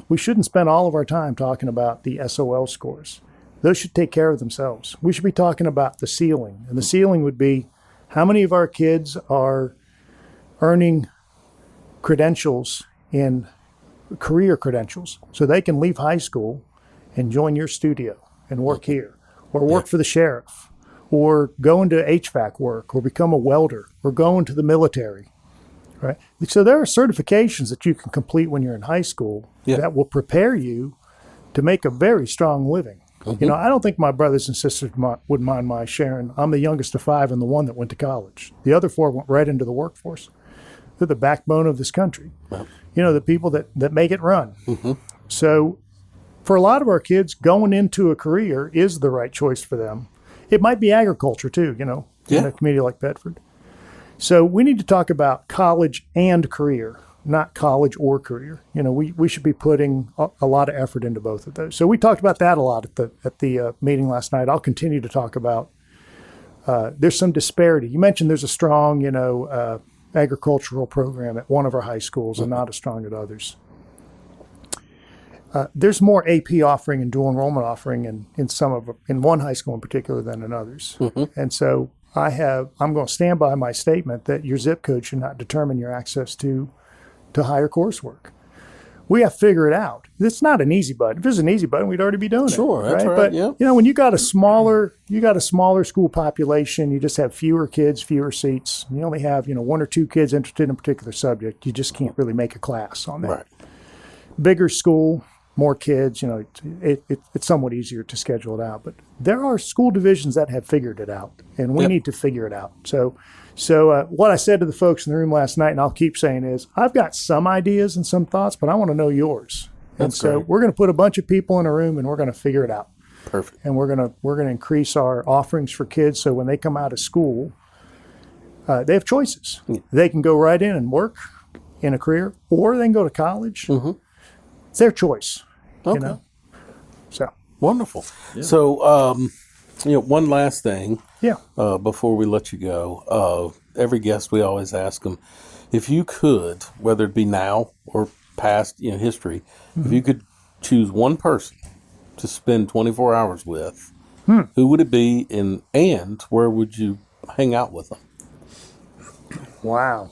We shouldn't spend all of our time talking about the SOL scores. Those should take care of themselves. We should be talking about the ceiling. And the ceiling would be how many of our kids are earning credentials in career credentials so they can leave high school and join your studio and work here or work for the sheriff or go into HVAC work or become a welder or go into the military, right? So there are certifications that you can complete when you're in high school that will prepare you to make a very strong living. I don't think my brothers and sisters would mind my sharing. I'm the youngest of 5 and the one that went to college. The other 4 went right into the workforce. They're the backbone of this country. Wow. The people that make it run. So for a lot of our kids, going into a career is the right choice for them. It might be agriculture too, in a community like Bedford. So we need to talk about college and career, not college or career. We should be putting a lot of effort into both of those. So we talked about that a lot at the meeting last night. I'll continue to talk about there's some disparity. You mentioned there's a strong, agricultural program at one of our high schools and not as strong at others. There's more AP offering and dual enrollment offering in one high school in particular than in others. And so I'm going to stand by my statement that your zip code should not determine your access to higher coursework. We have to figure it out. It's not an easy button. If it was an easy button, we'd already be doing it. Sure, that's right. But when you got a smaller school population, you just have fewer kids, fewer seats. You only have 1 or 2 kids interested in a particular subject. You just can't really make a class on that. Right. Bigger school, more kids. It's somewhat easier to schedule it out. But there are school divisions that have figured it out, and we need to figure it out. So what I said to the folks in the room last night, and I'll keep saying is, I've got some ideas and some thoughts, but I want to know yours. That's so great. We're going to put a bunch of people in a room, and we're going to figure it out. Perfect. And we're going to increase our offerings for kids, so when they come out of school, they have choices. They can go right in and work in a career, or they can go to college. It's their choice. Okay. So wonderful. Yeah. So one last thing. Yeah. Before we let you go, every guest we always ask them, if you could, whether it be now or past history, if you could choose one person to spend 24 hours with, who would it be, and where would you hang out with them? Wow.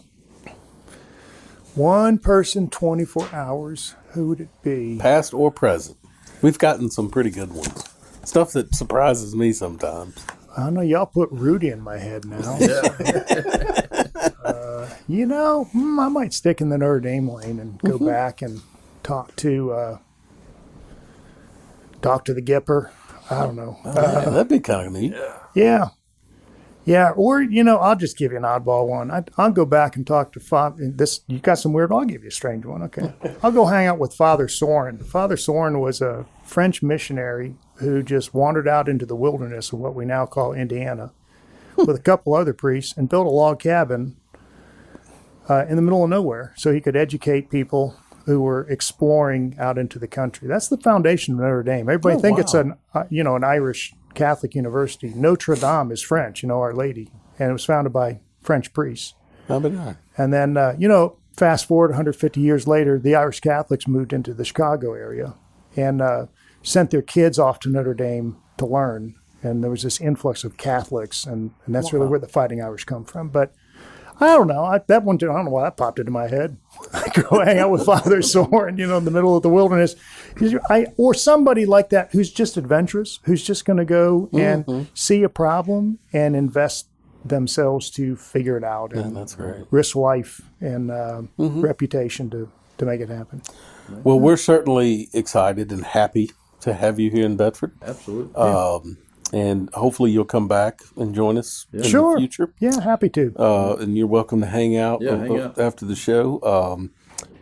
One person, 24 hours. Who would it be? Past or present. We've gotten some pretty good ones. Stuff that surprises me sometimes. I know y'all put Rudy in my head now. I might stick in the Notre Dame lane and go back and talk to the Gipper. I don't know. That'd be kind of neat. Yeah. Yeah, or I'll just give you an oddball one. I'll go back and talk to Father. You got some weird. I'll give you a strange one. Okay, I'll go hang out with Father Soren. Father Soren was a French missionary who just wandered out into the wilderness of what we now call Indiana, with a couple other priests, and built a log cabin in the middle of nowhere, so he could educate people who were exploring out into the country. That's the foundation of Notre Dame. Everybody think it's an Irish Catholic university. Notre Dame is French, Our Lady, and it was founded by French priests. And then, fast forward 150 years later, the Irish Catholics moved into the Chicago area and sent their kids off to Notre Dame to learn. And there was this influx of Catholics, and that's really where the Fighting Irish come from. But I don't know. I don't know why that popped into my head. I go hang out with Father Soren, in the middle of the wilderness. Or somebody like that who's just adventurous, who's just going to go and see a problem and invest themselves to figure it out. And that's great. Risk life and reputation to make it happen. Well, we're certainly excited and happy to have you here in Bedford. Absolutely. And hopefully you'll come back and join us in the future. Yeah, happy to. And you're welcome to hang out, after the show.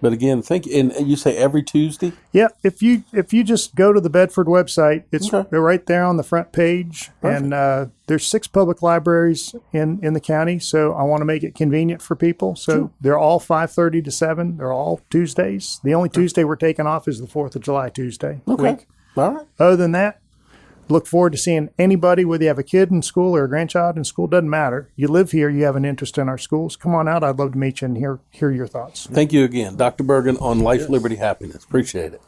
But again, and you say every Tuesday? Yeah, if you just go to the Bedford website, they're right there on the front page. Perfect. And there's 6 public libraries in the county, so I want to make it convenient for people. So they're all 5:30 to 7. They're all Tuesdays. The only Tuesday we're taking off is the 4th of July Tuesday. Okay. All right. Other than that, look forward to seeing anybody, whether you have a kid in school or a grandchild in school, doesn't matter. You live here, you have an interest in our schools. Come on out. I'd love to meet you and hear your thoughts. Thank you again, Dr. Bergen on Life, Liberty, Happiness. Appreciate it.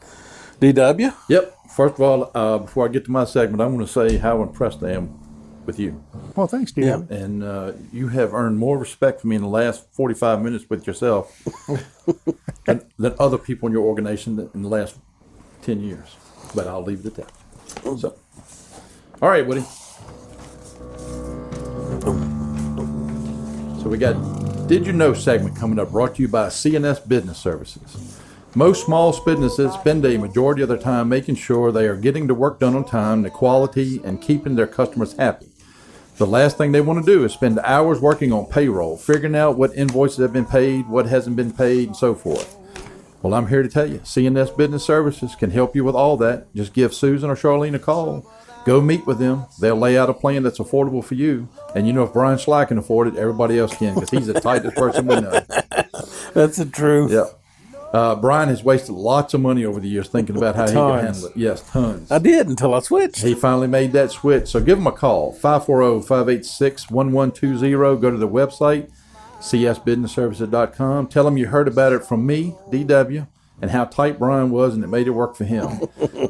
DW? Yep. First of all, before I get to my segment, I want to say how impressed I am with you. Well, thanks, DW. Yeah. And you have earned more respect from me in the last 45 minutes with yourself than other people in your organization in the last 10 years. But I'll leave it at that. So. All right, Woody. So we got Did You Know segment coming up, brought to you by CNS Business Services. Most small businesses spend a majority of their time making sure they are getting the work done on time, the quality, and keeping their customers happy. The last thing they want to do is spend hours working on payroll, figuring out what invoices have been paid, what hasn't been paid, and so forth. Well, I'm here to tell you, CNS Business Services can help you with all that. Just give Susan or Charlene a call. Go meet with them. They'll lay out a plan that's affordable for you. And if Brian Sly can afford it, everybody else can, because he's the tightest person we know. That's the truth. Yeah. Brian has wasted lots of money over the years thinking about how he can handle it. Yes, tons. I did until I switched. He finally made that switch. So give him a call, 540-586-1120. Go to the website, csbusinessservices.com. Tell him you heard about it from me, DW, and how tight Brian was, and it made it work for him.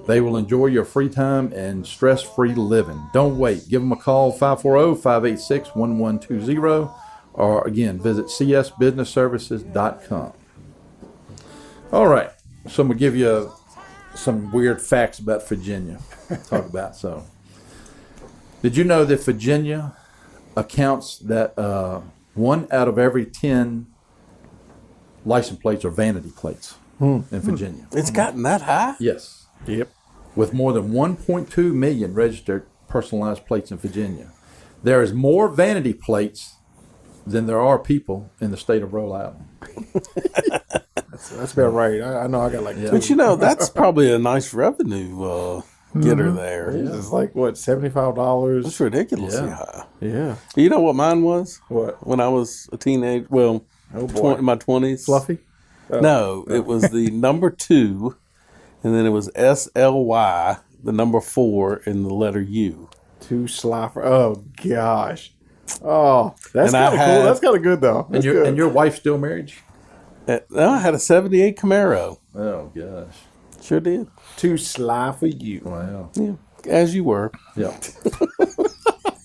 They will enjoy your free time and stress-free living. Don't wait. Give them a call, 540-586-1120, or again, visit csbusinessservices.com. All right, so I'm going to give you some weird facts about Virginia. Talk about so. Did you know that Virginia accounts that 1 out of every 10 license plates are vanity plates? In Virginia. It's gotten that high? Yes. Yep. With more than 1.2 million registered personalized plates in Virginia. There is more vanity plates than there are people in the state of Rhode Island. That's about right. I know I got like 2. But that's probably a nice revenue getter there. Yeah. It's like, what, $75? That's ridiculously high. Yeah. You know what mine was? What? When I was a teenager, in my 20s. Fluffy? Oh. No, it was the number 2, and then it was SLY, the number 4, and the letter U. 2 Sloffer. Oh, gosh. Oh, that's kind of cool. That's kind of good, though. And your wife still married? No, I had a 78 Camaro. Oh, gosh. Sure did. 2 Sloffer U. Wow. Yeah, as you were. Yeah.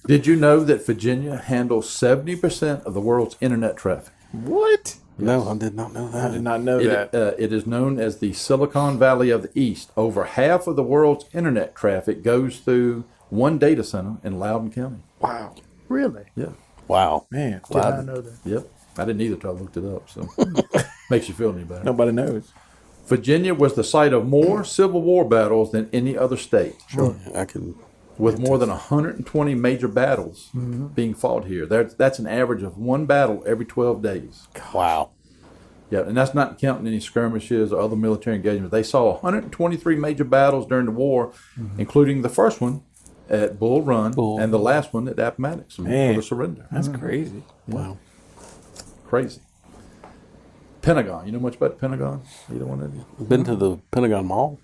Did you know that Virginia handles 70% of the world's internet traffic? What? Yes. No, I did not know that. I did not know that. It is known as the Silicon Valley of the East. Over half of the world's internet traffic goes through one data center in Loudoun County. Wow. Really? Yeah. Wow. Man. Did not know that. Yep. I didn't either until I looked it up. So makes you feel any better. Nobody knows. Virginia was the site of more Civil War battles than any other state. Sure. I can with more than 120 major battles being fought here. That's an average of one battle every 12 days. Wow. Yeah, and that's not counting any skirmishes or other military engagements. They saw 123 major battles during the war, including the first one at Bull Run and the last one at Appomattox for the surrender. That's crazy. Wow. Crazy. Pentagon. You know much about the Pentagon? Either one of you? Been to the Pentagon Mall?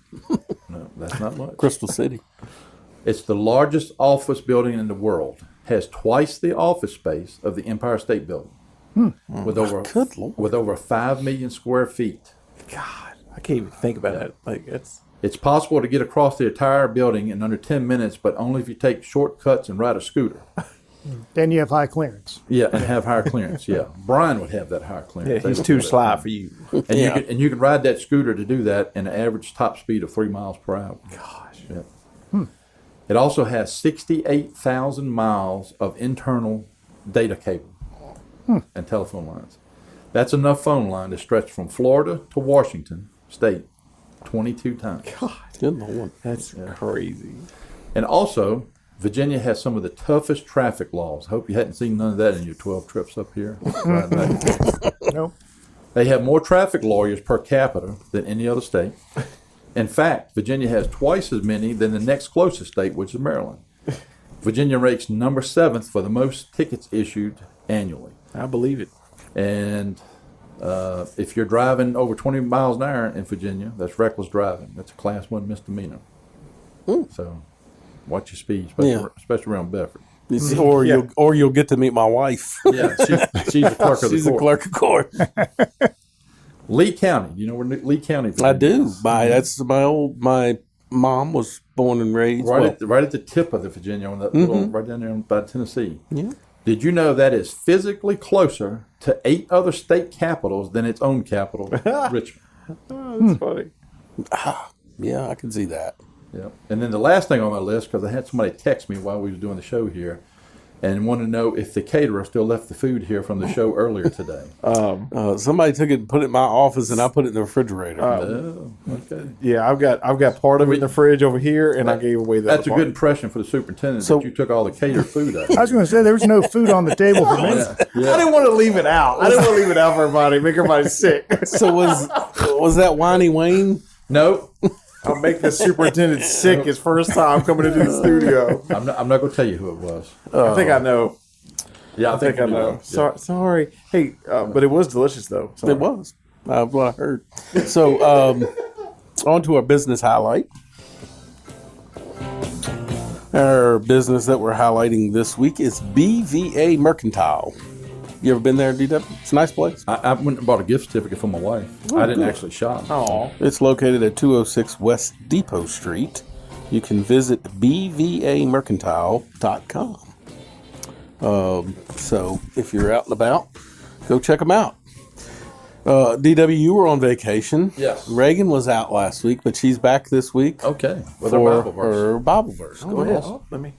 No, that's not much. Crystal City. It's the largest office building in the world. Has twice the office space of the Empire State Building. With over 5 million square feet. God, I can't even think about that. Like it's possible to get across the entire building in under 10 minutes, but only if you take shortcuts and ride a scooter. Then you have high clearance. Yeah, and have higher clearance. Yeah, Brian would have that higher clearance. Yeah, he's too sly for you. And you can ride that scooter to do that in an average top speed of 3 miles per hour. Gosh. Yeah. It also has 68,000 miles of internal data cable and telephone lines. That's enough phone line to stretch from Florida to Washington State 22 times. God, good Lord. That's crazy. And also, Virginia has some of the toughest traffic laws. I hope you hadn't seen none of that in your 12 trips up here. Nope. They have more traffic lawyers per capita than any other state. In fact, Virginia has twice as many than the next closest state, which is Maryland. Virginia ranks number 7th for the most tickets issued annually. I believe it. And if you're driving over 20 miles an hour in Virginia, that's reckless driving. That's a Class 1 misdemeanor. So watch your speed, especially around Bedford. Or you'll get to meet my wife. Yeah, she's a clerk of the court. She's a clerk of court. Lee County. You know where Lee County is? I do. That's my mom was born and raised. Right at the tip of the Virginia, on that little, right down there by Tennessee. Yeah. Did you know that is physically closer to 8 other state capitals than its own capital, Richmond? Oh, that's funny. Yeah, I can see that. Yeah. And then the last thing on my list, because I had somebody text me while we were doing the show here, and wanted to know if the caterer still left the food here from the show earlier today. Somebody took it and put it in my office, and I put it in the refrigerator. Okay. Yeah, I've got part of it in the fridge over here, and I gave away that. That's a good impression for the superintendent that you took all the catered food out. I was going to say there was no food on the table for me. Yeah. I didn't want to leave it out. I didn't want to leave it out for everybody, make everybody sick. So was that Whiny Wayne? No. I'll make the superintendent sick his first time coming into the studio. I'm not going to tell you who it was. I think I know. Yeah, I think I know. Sorry. Hey, but it was delicious, though. Sorry. It was. What I heard. So, on to our business highlight. Our business that we're highlighting this week is BVA Mercantile. You ever been there, DW? It's a nice place. I went and bought a gift certificate for my wife. I didn't actually shop. Oh, it's located at 206 West Depot Street. You can visit bvamercantile.com. So if you're out and about, go check them out. DW, you were on vacation. Yes. Reagan was out last week, but she's back this week. Okay. With her Bible verse. Go ahead. Let me.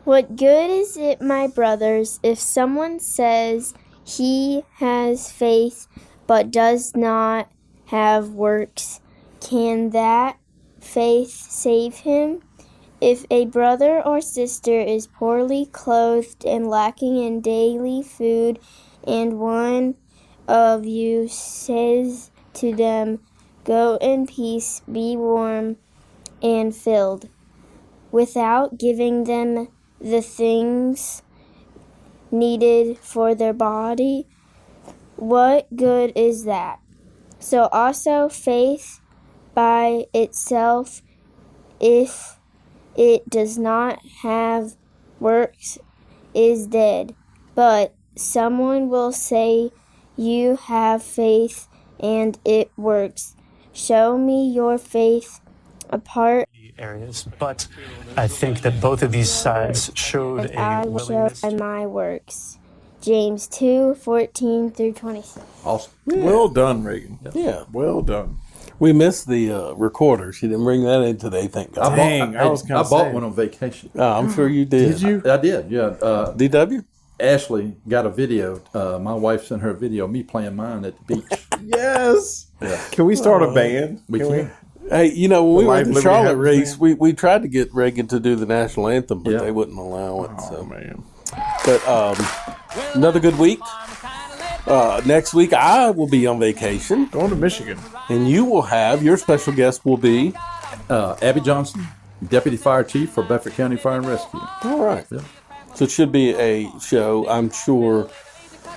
What good is it, my brothers, if someone says he has faith but does not have works? Can that faith save him? If a brother or sister is poorly clothed and lacking in daily food, and one of you says to them, "Go in peace, be warm and filled," without giving them the things needed for their body, what good is that? So also faith by itself, if it does not have works, is dead. But someone will say, "You have faith and it works. Show me your faith apart." Areas, but I think that both of these sides showed I a will show willingness. by my works. James 2:14-26. Awesome. Yeah. Well done, Reagan. Yeah. Well done. We missed the recorder. She didn't bring that in today, thank God. I bought one on vacation. I'm sure you did. Did you? I did, yeah. DW? Ashley got a video. My wife sent her a video of me playing mine at the beach. Yes. Yeah. Can we start a band? We can. Hey, you know, when we went to Liberty Charlotte Happy race, we tried to get Reagan to do the national anthem, but they wouldn't allow it. Oh, man. But another good week. Next week, I will be on vacation. Going to Michigan. And you will have, your special guest will be? Abby Johnson, Deputy Fire Chief for Bedford County Fire and Rescue. All right. Yeah. So it should be a show. I'm sure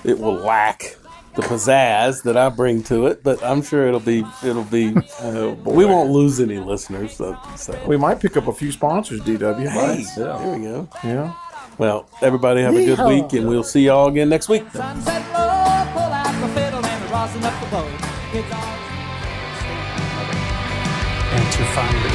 it will lack the pizzazz that I bring to it, but I'm sure it'll be. Oh, boy. We won't lose any listeners. So. We might pick up a few sponsors, DW. Hey, yeah. There we go. Yeah. Well, everybody have a good week, and we'll see y'all again next week. Sunset low, pull out the fiddle and the rosin up the bow. And to find the